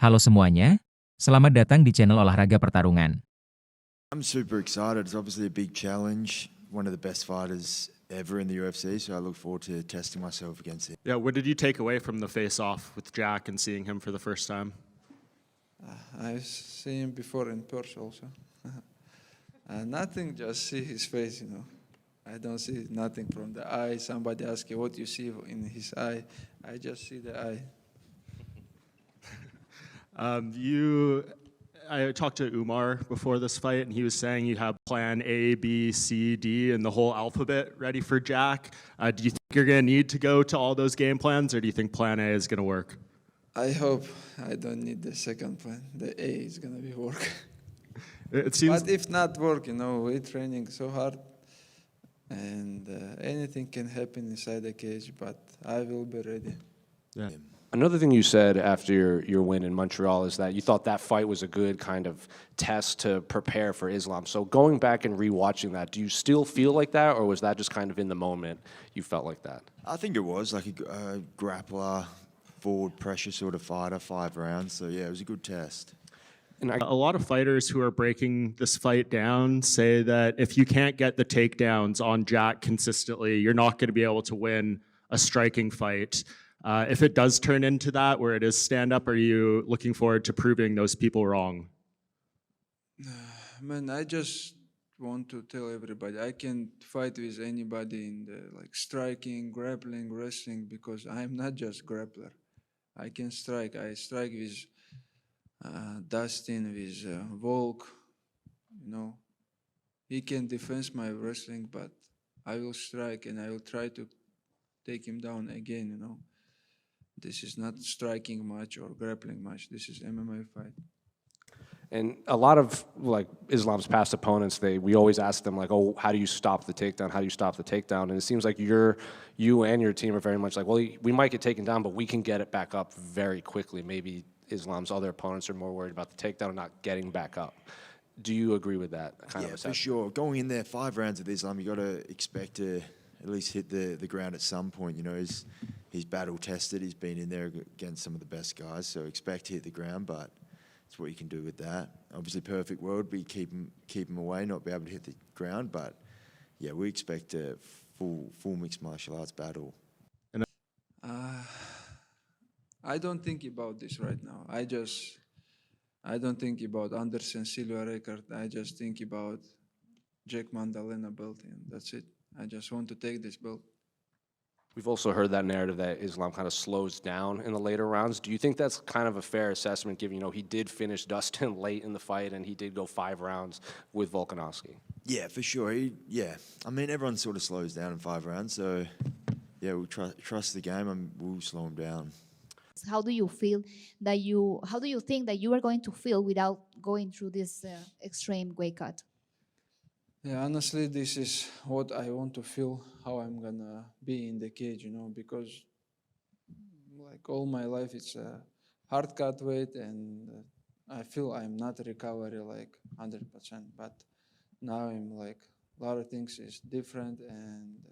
Halo semuanya, selamat datang di channel olahraga pertarungan. I'm super excited. It's obviously a big challenge. One of the best fighters ever in the UFC, so I look forward to testing myself against him. Yeah, what did you take away from the face-off with Jack and seeing him for the first time? I've seen him before in Perth also. Nothing, just see his face, I don't see nothing from the eye. Somebody asks you what you see in his eye. I just see the eye. I talked to Umar before this fight, and he was saying you have plan A, B, C, D, and the whole alphabet ready for Jack. Do you think you're going to need to go to all those game plans, or do you think plan A is going to work? I hope I don't need the second plan. The A is going to be work. It seems. But if not work, we're training so hard, and anything can happen inside the cage, but I will be ready. Yeah. Another thing you said after your win in Montreal is that you thought that fight was a good kind of test to prepare for Islam. So going back and rewatching that, do you still feel like that, or was that just kind of in the moment you felt like that? I think it was like a grappler, forward pressure sort of fighter, 5 rounds. So yeah, it was a good test. And a lot of fighters who are breaking this fight down say that if you can't get the takedowns on Jack consistently, you're not going to be able to win a striking fight. If it does turn into that, where it is stand-up, are you looking forward to proving those people wrong? Man, I just want to tell everybody I can fight with anybody in the striking, grappling, wrestling, because I'm not just grappler. I can strike. I strike with Dustin, with Volk. He can defend my wrestling, but I will strike and I will try to take him down again. This is not striking match or grappling match. This is MMA fight. And a lot of Islam's past opponents, we always ask them oh, how do you stop the takedown? How do you stop the takedown? And it seems like you and your team are very much well, we might get taken down, but we can get it back up very quickly. Maybe Islam's other opponents are more worried about the takedown and not getting back up. Do you agree with that kind of assessment? For sure. Going in there 5 rounds of Islam, you got to expect to at least hit the ground at some point. He's battle tested. He's been in there against some of the best guys, so expect to hit the ground. But it's what you can do with that. Obviously, perfect world, we keep him away, not be able to hit the ground. But yeah, we expect a full mixed martial arts battle. I don't think about this right now. I don't think about Anderson Silva record. I just think about Jack Maddalena belt, and that's it. I just want to take this belt. We've also heard that narrative that Islam kind of slows down in the later rounds. Do you think that's kind of a fair assessment, given he did finish Dustin late in the fight and he did go 5 rounds with Volkanovski? Yeah, for sure. I mean, everyone sort of slows down in 5 rounds, so yeah, we'll trust the game and we'll slow him down. How do you think that you are going to feel without going through this extreme weight cut? Yeah, honestly, this is what I want to feel, how I'm gonna be in the cage, because all my life it's a hard cut weight, and I feel I'm not recovery 100%, but now I'm a lot of things is different, and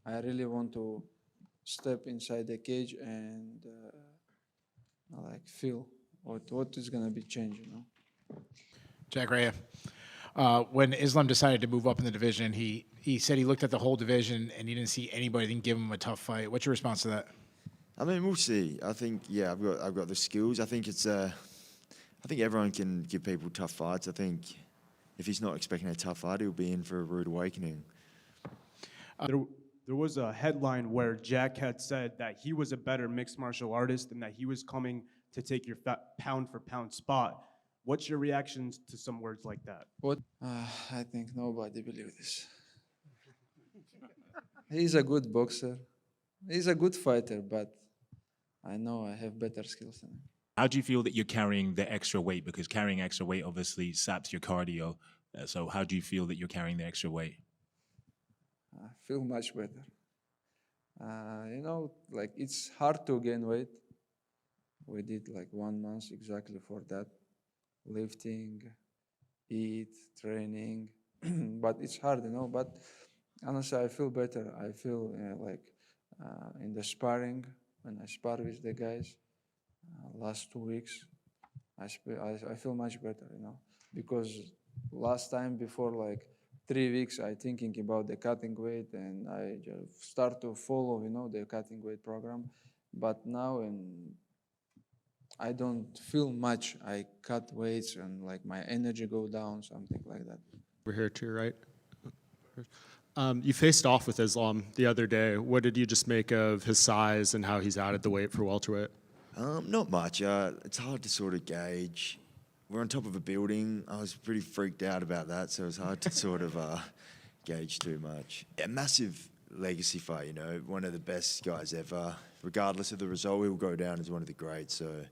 I really want to step inside the cage and feel what is gonna be changed, Jack Rea, when Islam decided to move up in the division, he said he looked at the whole division and he didn't see anybody that can give him a tough fight. What's your response to that? I mean, we'll see. I think I've got the skills. I think I think everyone can give people tough fights. I think if he's not expecting a tough fight, he'll be in for a rude awakening. There was a headline where Jack had said that he was a better mixed martial artist and that he was coming to take your pound-for-pound spot. What's your reactions to some words like that? I think nobody believes this. He's a good boxer. He's a good fighter, but I know I have better skills than him. How do you feel that you're carrying the extra weight? Because carrying extra weight obviously saps your cardio. So how do you feel that you're carrying the extra weight? I feel much better. It's hard to gain weight. We did 1 month exactly for that. Lifting, eat, training, but it's hard, but honestly, I feel better. I feel in the sparring, when I spar with the guys, last 2 weeks, I feel much better, you know, because last time before like 3 weeks, I thinking about the cutting weight and I just start to follow, you know, the cutting weight program. But now and I don't feel much. I cut weights and like my energy go down, something like that. Over here to your right. You faced off with Islam the other day. What did you just make of his size and how he's added the weight for welterweight? Not much. It's hard to sort of gauge. We're on top of a building. I was pretty freaked out about that, so it's hard to sort of gauge too much. A massive legacy fight, you know, one of the best guys ever. Regardless of the result, he'll go down as one of the greats. So,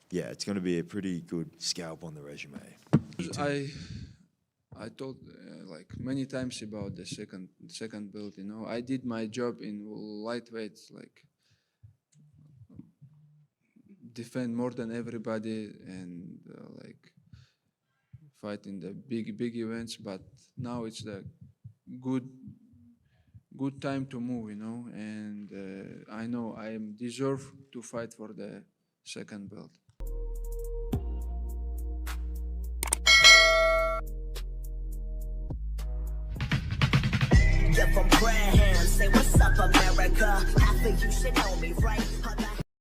yeah, it's going to be a pretty good scalp on the resume. I told like many times about the second belt. You know, I did my job in lightweights, like defend more than everybody and like fight in the big events. But now it's the good time to move, you know. And I know I deserve to fight for the second belt. You're from Graham, say what's up America, half of you should know me, right?